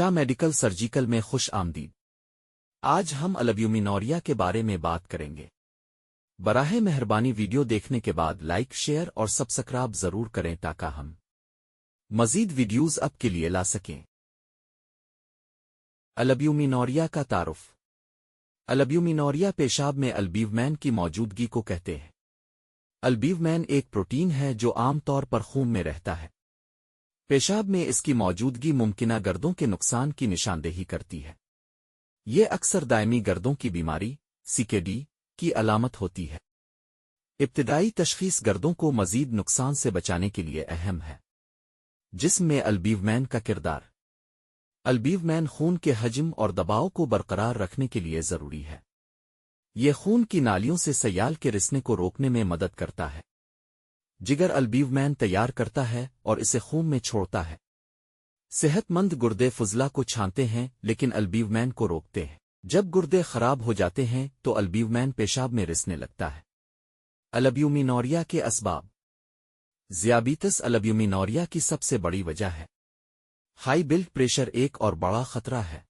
شاہ medical surgical میں خوش آمدید۔ آج ہم البیومینوریا کے بارے میں بات کریں گے۔ براہ مہربانی ویڈیو دیکھنے کے بعد لائک، شیئر اور سبسکرائب ضرور کریں تاکہ ہم مزید ویڈیوز اب کے لیے لا سکیں۔ البیومینوریا کا تعارف۔ البیومینوریا پیشاب میں البیومین کی موجودگی کو کہتے ہیں۔ البیومین ایک پروٹین ہے جو عام طور پر خون میں رہتا ہے۔ پیشاب میں اس کی موجودگی ممکنہ گردوں کے نقصان کی نشاندہی کرتی ہے۔ یہ اکثر دائمی گردوں کی بیماری CKD کی علامت ہوتی ہے۔ ابتدائی تشخیص گردوں کو مزید نقصان سے بچانے کے لیے اہم ہے۔ جسم میں البیومین کا کردار۔ البیومین خون کے حجم اور دباؤ کو برقرار رکھنے کے لیے ضروری ہے۔ یہ خون کی نالیوں سے سیال کے رسنے کو روکنے میں مدد کرتا ہے۔ جگر البیومین تیار کرتا ہے اور اسے خون میں چھوڑتا ہے۔ صحت مند گردے فضلہ کو چھانتے ہیں لیکن البیومین کو روکتے ہیں۔ جب گردے خراب ہو جاتے ہیں تو البیومین پیشاب میں رسنے لگتا ہے۔ البیومینوریا کے اسباب۔ ذیابیطس البیومینوریا کی سب سے بڑی وجہ ہے۔ ہائی بلڈ پریشر ایک اور بڑا خطرہ ہے۔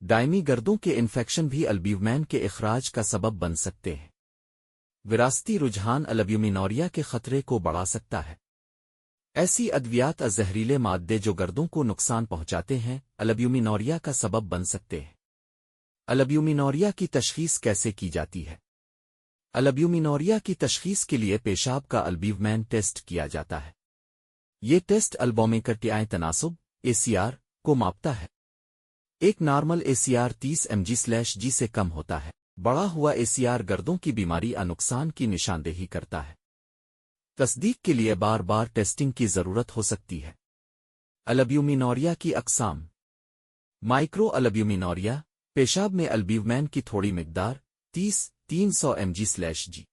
دائمی گردوں کے انفیکشن بھی البیومین کے اخراج کا سبب بن سکتے ہیں۔ وراثتی رجحان البیومینوریا کے خطرے کو بڑھا سکتا ہے۔ ایسی ادویات زہریلے مادے جو گردوں کو نقصان پہنچاتے ہیں البیومینوریا کا سبب بن سکتے ہیں۔ البیومینوریا کی تشخیص کیسے کی جاتی ہے؟ البیومینوریا کی تشخیص کے لیے پیشاب کا البیومین ٹیسٹ کیا جاتا ہے۔ یہ ٹیسٹ البومیکرٹیائن تناسب ACR کو ماپتا ہے۔ ایک نارمل ACR 30 mg/g سے کم ہوتا ہے۔ بڑا ہوا ACR گردوں کی بیماری نقصان کی نشاندہی کرتا ہے۔ تصدیق کے لیے بار بار ٹیسٹنگ کی ضرورت ہو سکتی ہے۔ البیومینوریا کی اقسام۔ مائکرو البیومینوریا، پیشاب میں البیومین کی تھوڑی مقدار 30-300 mg/g۔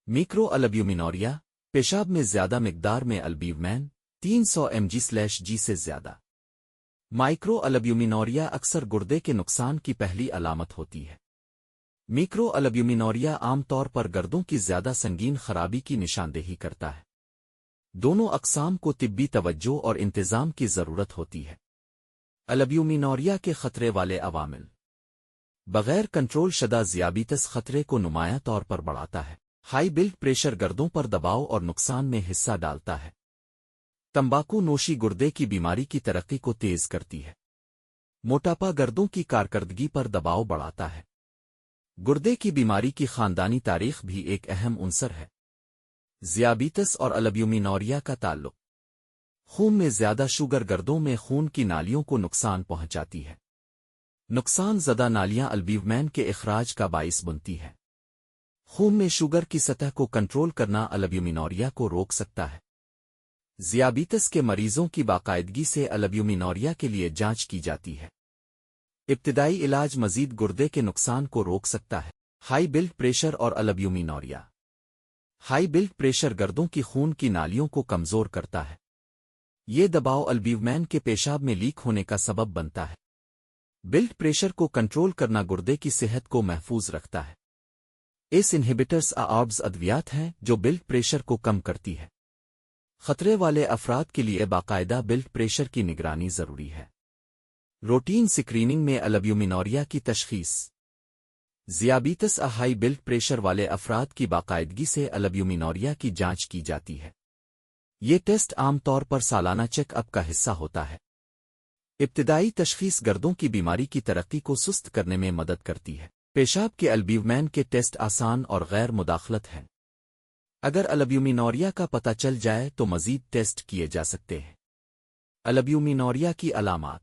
میکرو البیومینوریا، پیشاب میں زیادہ مقدار میں البیومین 300 mg/g سے زیادہ۔ مائکرو البیومینوریا اکثر گردے کے نقصان کی پہلی علامت ہوتی ہے۔ میکرو البیومینوریا عام طور پر گردوں کی زیادہ سنگین خرابی کی نشاندہی کرتا ہے۔ دونوں اقسام کو طبی توجہ اور انتظام کی ضرورت ہوتی ہے۔ البیومینوریا کے خطرے والے عوامل۔ بغیر کنٹرول شدہ ذیابیطس خطرے کو نمایاں طور پر بڑھاتا ہے۔ ہائی بلڈ پریشر گردوں پر دباؤ اور نقصان میں حصہ ڈالتا ہے۔ تمباکو نوشی گردے کی بیماری کی ترقی کو تیز کرتی ہے۔ موٹاپا گردوں کی کارکردگی پر دباؤ بڑھاتا ہے۔ گردے کی بیماری کی خاندانی تاریخ بھی ایک اہم عنصر ہے۔ ذیابیطس اور البیومینوریا کا تعلق۔ خون میں زیادہ شوگر گردوں میں خون کی نالیوں کو نقصان پہنچاتی ہے۔ نقصان زدہ نالیاں البیومین کے اخراج کا باعث بنتی ہے۔ خون میں شوگر کی سطح کو کنٹرول کرنا البیومینوریا کو روک سکتا ہے۔ ذیابیطس کے مریضوں کی باقاعدگی سے البیومینوریا کے لیے جانچ کی جاتی ہے۔ ابتدائی علاج مزید گردے کے نقصان کو روک سکتا ہے۔ ہائی بلڈ پریشر اور البیومینوریا۔ ہائی بلڈ پریشر گردوں کی خون کی نالیوں کو کمزور کرتا ہے۔ یہ دباؤ البیومین کے پیشاب میں لیک ہونے کا سبب بنتا ہے۔ بلڈ پریشر کو کنٹرول کرنا گردے کی صحت کو محفوظ رکھتا ہے۔ ACE انہیبیٹرز ARBs ادویات ہیں جو بلڈ پریشر کو کم کرتی ہے۔ خطرے والے افراد کے لیے باقاعدہ بلڈ پریشر کی نگرانی ضروری ہے۔ روٹین سکریننگ میں البیومینوریا کی تشخیص۔ ذیابیطس ہائی بلڈ پریشر والے افراد کی باقاعدگی سے البیومینوریا کی جانچ کی جاتی ہے۔ یہ ٹیسٹ عام طور پر سالانہ چیک اپ کا حصہ ہوتا ہے۔ ابتدائی تشخیص گردوں کی بیماری کی ترقی کو سست کرنے میں مدد کرتی ہے۔ پیشاب کے البیومین کے ٹیسٹ آسان اور غیر مداخلت ہیں۔ اگر البیومینوریا کا پتہ چل جائے تو مزید ٹیسٹ کیے جا سکتے ہیں۔ البیومینوریا کی علامات۔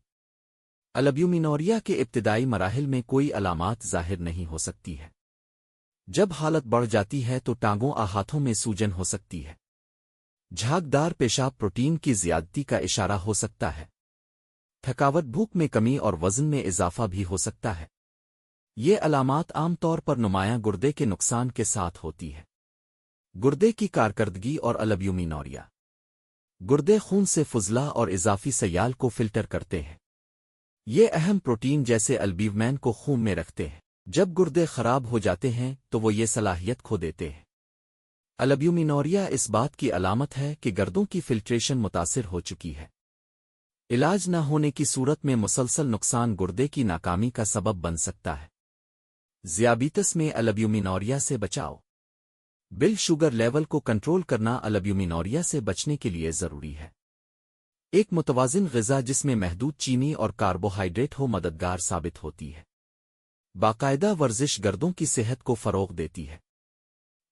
البیومینوریا کے ابتدائی مراحل میں کوئی علامات ظاہر نہیں ہو سکتی ہے۔ جب حالت بڑھ جاتی ہے تو ٹانگوں ہاتھوں میں سوجن ہو سکتی ہے۔ جھاگدار پیشاب پروٹین کی زیادتی کا اشارہ ہو سکتا ہے۔ تھکاوٹ، بھوک میں کمی اور وزن میں اضافہ بھی ہو سکتا ہے۔ یہ علامات عام طور پر نمایاں گردے کے نقصان کے ساتھ ہوتی ہے۔ گردے کی کارکردگی اور البیومینوریا۔ گردے خون سے فضلہ اور اضافی سیال کو فلٹر کرتے ہیں۔ یہ اہم پروٹین جیسے البیومین کو خون میں رکھتے ہیں۔ جب گردے خراب ہو جاتے ہیں تو وہ یہ صلاحیت کھو دیتے ہیں۔ البیومینوریا اس بات کی علامت ہے کہ گردوں کی فلٹریشن متاثر ہو چکی ہے۔ علاج نہ ہونے کی صورت میں مسلسل نقصان گردے کی ناکامی کا سبب بن سکتا ہے۔ ذیابیطس میں البیومینوریا سے بچاؤ۔ بلڈ شوگر لیول کو کنٹرول کرنا البیومینوریا سے بچنے کے لیے ضروری ہے۔ ایک متوازن غذا جس میں محدود چینی اور کاربوہائیڈریٹ ہو مددگار ثابت ہوتی ہے۔ باقاعدہ ورزش گردوں کی صحت کو فروغ دیتی ہے۔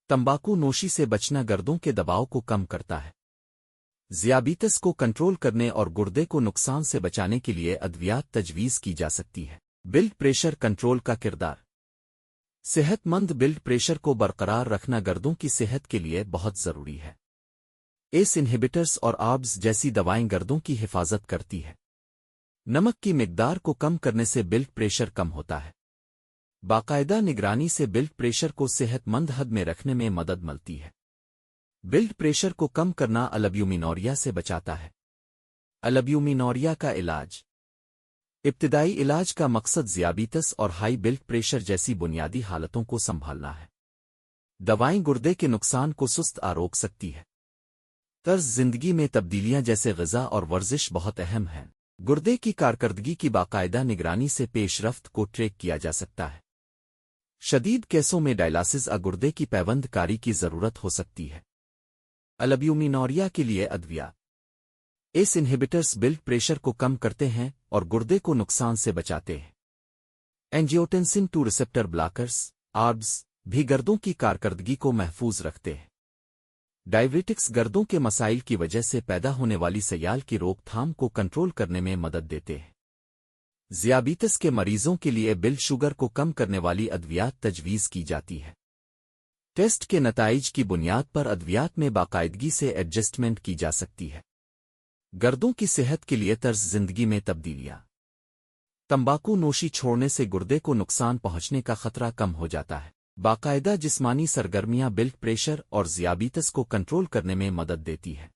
تمباکو نوشی سے بچنا گردوں کے دباؤ کو کم کرتا ہے۔ ذیابیطس کو کنٹرول کرنے اور گردے کو نقصان سے بچانے کے لیے ادویات تجویز کی جا سکتی ہے۔ بلڈ پریشر کنٹرول کا کردار۔ صحت مند بلڈ پریشر کو برقرار رکھنا گردوں کی صحت کے لیے بہت ضروری ہے۔ ایس انہیبیٹرز اور آربز جیسی دوائیں گردوں کی حفاظت کرتی ہے۔ نمک کی مقدار کو کم کرنے سے بلڈ پریشر کم ہوتا ہے۔ باقاعدہ نگرانی سے بلڈ پریشر کو صحت مند حد میں رکھنے میں مدد ملتی ہے۔ بلڈ پریشر کو کم کرنا البیومینوریا سے بچاتا ہے۔ البیومینوریا کا علاج۔ ابتدائی علاج کا مقصد ذیابیطس اور ہائی بلڈ پریشر جیسی بنیادی حالتوں کو سنبھالنا ہے۔ دوائیں گردے کے نقصان کو سست روک سکتی ہے۔ طرز زندگی میں تبدیلیاں جیسے غذا اور ورزش بہت اہم ہیں۔ گردے کی کارکردگی کی باقاعدہ نگرانی سے پیش رفت کو ٹریک کیا جا سکتا ہے۔ شدید کیسوں میں ڈائلاسس گردے کی پیوند کاری کی ضرورت ہو سکتی ہے۔ البیومینوریا کے لیے ادویات۔ ایس انہیبیٹرز بلڈ پریشر کو کم کرتے ہیں اور گردے کو نقصان سے بچاتے ہیں۔ اینجیوٹینسن 2 ریسپٹر بلاکرز آربز بھی گردوں کی کارکردگی کو محفوظ رکھتے ہیں۔ ڈائیوریٹکس گردوں کے مسائل کی وجہ سے پیدا ہونے والی سیال کی روک تھام کو کنٹرول کرنے میں مدد دیتے ہیں۔ ذیابیطس کے مریضوں کے لیے بلڈ شوگر کو کم کرنے والی ادویات تجویز کی جاتی ہے۔ ٹیسٹ کے نتائج کی بنیاد پر ادویات میں باقاعدگی سے ایڈجسٹمنٹ کی جا سکتی ہے۔ گردوں کی صحت کے لیے طرز زندگی میں تبدیلیاں۔ تمباکو نوشی چھوڑنے سے گردے کو نقصان پہنچنے کا خطرہ کم ہو جاتا ہے۔ باقاعدہ جسمانی سرگرمیاں بلڈ پریشر اور ذیابیطس کو کنٹرول کرنے میں مدد دیتی ہے۔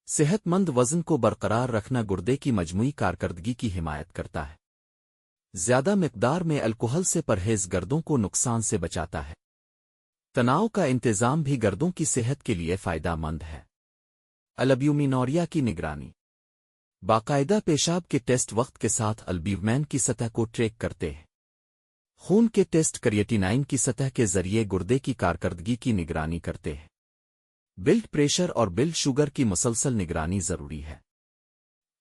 صحت مند وزن کو برقرار رکھنا گردے کی مجموعی کارکردگی کی حمایت کرتا ہے۔ زیادہ مقدار میں الکحل سے پرہیز گردوں کو نقصان سے بچاتا ہے۔ تناؤ کا انتظام بھی گردوں کی صحت کے لیے فائدہ مند ہے۔ البیومینوریا کی نگرانی۔ باقاعدہ پیشاب کے ٹیسٹ وقت کے ساتھ البیومین کی سطح کو ٹریک کرتے ہیں۔ خون کے ٹیسٹ کریٹینائن کی سطح کے ذریعے گردے کی کارکردگی کی نگرانی کرتے ہیں۔ بلڈ پریشر اور بلڈ شوگر کی مسلسل نگرانی ضروری ہے۔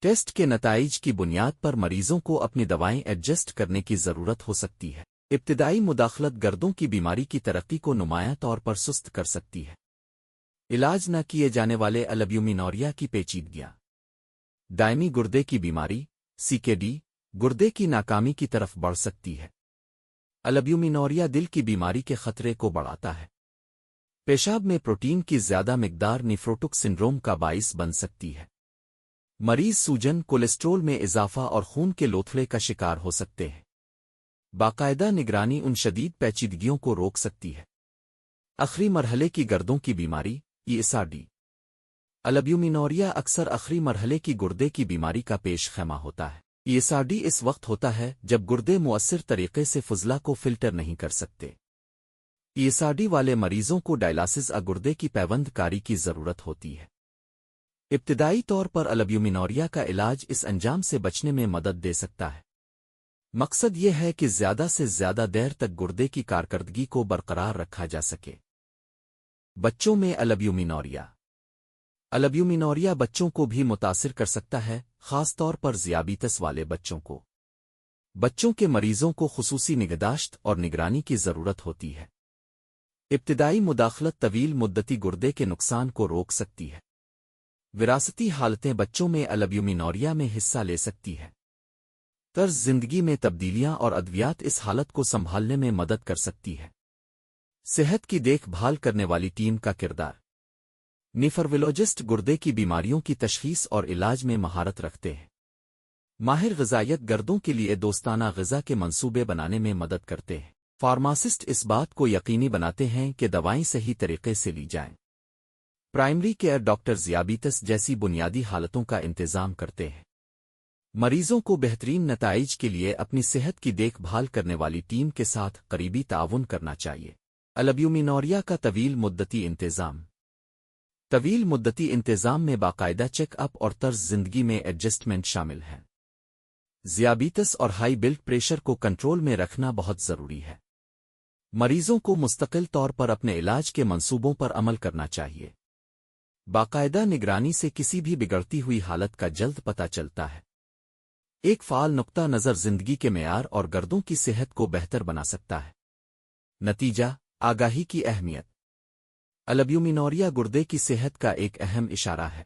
ٹیسٹ کے نتائج کی بنیاد پر مریضوں کو اپنی دوائیں ایڈجسٹ کرنے کی ضرورت ہو سکتی ہے۔ ابتدائی مداخلت گردوں کی بیماری کی ترقی کو نمایاں طور پر سست کر سکتی ہے۔ علاج نہ کیے جانے والے البیومینوریا کی پیچیدگیاں۔ دائمی گردے کی بیماری CKD گردے کی ناکامی کی طرف بڑھ سکتی ہے۔ البیومینوریا دل کی بیماری کے خطرے کو بڑھاتا ہے۔ پیشاب میں پروٹین کی زیادہ مقدار نیفروٹک سنڈروم کا باعث بن سکتی ہے۔ مریض سوجن، کولیسٹرول میں اضافہ اور خون کے لوتھڑے کا شکار ہو سکتے ہیں۔ باقاعدہ نگرانی ان شدید پیچیدگیوں کو روک سکتی ہے۔ آخری مرحلے کی گردوں کی بیماری ESRD البیومینوریا اکثر آخری مرحلے کی گردے کی بیماری کا پیش خیمہ ہوتا ہے۔ ESRD اس وقت ہوتا ہے جب گردے مؤثر طریقے سے فضلہ کو فلٹر نہیں کر سکتے۔ ESRD والے مریضوں کو ڈائلاسس گردے کی پیوند کاری کی ضرورت ہوتی ہے۔ ابتدائی طور پر البیومینوریا کا علاج اس انجام سے بچنے میں مدد دے سکتا ہے۔ مقصد یہ ہے کہ زیادہ سے زیادہ دیر تک گردے کی کارکردگی کو برقرار رکھا جا سکے۔ بچوں میں البیومینوریا البیومینوریا بچوں کو بھی متاثر کر سکتا ہے، خاص طور پر ذیابیطس والے بچوں کو۔ بچوں کے مریضوں کو خصوصی نگہداشت اور نگرانی کی ضرورت ہوتی ہے۔ ابتدائی مداخلت طویل مدتی گردے کے نقصان کو روک سکتی ہے۔ وراثتی حالتیں بچوں میں البیومینوریا میں حصہ لے سکتی ہے۔ طرز زندگی میں تبدیلیاں اور ادویات اس حالت کو سنبھالنے میں مدد کر سکتی ہے۔ صحت کی دیکھ بھال کرنے والی ٹیم کا کردار۔ نیفرولوجسٹ گردے کی بیماریوں کی تشخیص اور علاج میں مہارت رکھتے ہیں۔ ماہر غذائیت گردوں کے لیے دوستانہ غذا کے منصوبے بنانے میں مدد کرتے ہیں۔ فارماسسٹ اس بات کو یقینی بناتے ہیں کہ دوائیں صحیح طریقے سے لی جائیں۔ پرائمری کیئر ڈاکٹر ذیابیطس جیسی بنیادی حالتوں کا انتظام کرتے ہیں۔ مریضوں کو بہترین نتائج کے لیے اپنی صحت کی دیکھ بھال کرنے والی ٹیم کے ساتھ قریبی تعاون کرنا چاہیے۔ البیومینوریا کا طویل مدتی انتظام۔ طویل مدتی انتظام میں باقاعدہ چیک اپ اور طرز زندگی میں ایڈجسٹمنٹ شامل ہیں۔ ذیابیطس اور ہائی بلڈ پریشر کو کنٹرول میں رکھنا بہت ضروری ہے۔ مریضوں کو مستقل طور پر اپنے علاج کے منصوبوں پر عمل کرنا چاہیے۔ باقاعدہ نگرانی سے کسی بھی بگڑتی ہوئی حالت کا جلد پتہ چلتا ہے۔ ایک فعال نقطہ نظر زندگی کے معیار اور گردوں کی صحت کو بہتر بنا سکتا ہے۔ نتیجہ: آگاہی کی اہمیت۔ البیومینوریا گردے کی صحت کا ایک اہم اشارہ ہے۔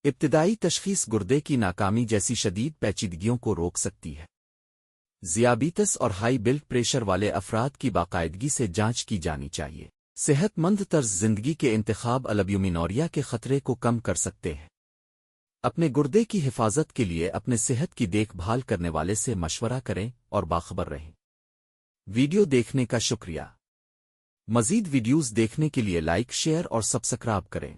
ابتدائی تشخیص گردے کی ناکامی جیسی شدید پیچیدگیوں کو روک سکتی ہے۔ ذیابیطس اور ہائی بلڈ پریشر والے افراد کی باقاعدگی سے جانچ کی جانی چاہیے۔ صحت مند طرز زندگی کے انتخاب البیومینوریا کے خطرے کو کم کر سکتے ہیں۔ اپنے گردے کی حفاظت کے لیے اپنے صحت کی دیکھ بھال کرنے والے سے مشورہ کریں اور باخبر رہیں۔ ویڈیو دیکھنے کا شکریہ۔ مزید ویڈیوز دیکھنے کے لیے لائک، شیئر اور سبسکرائب کریں۔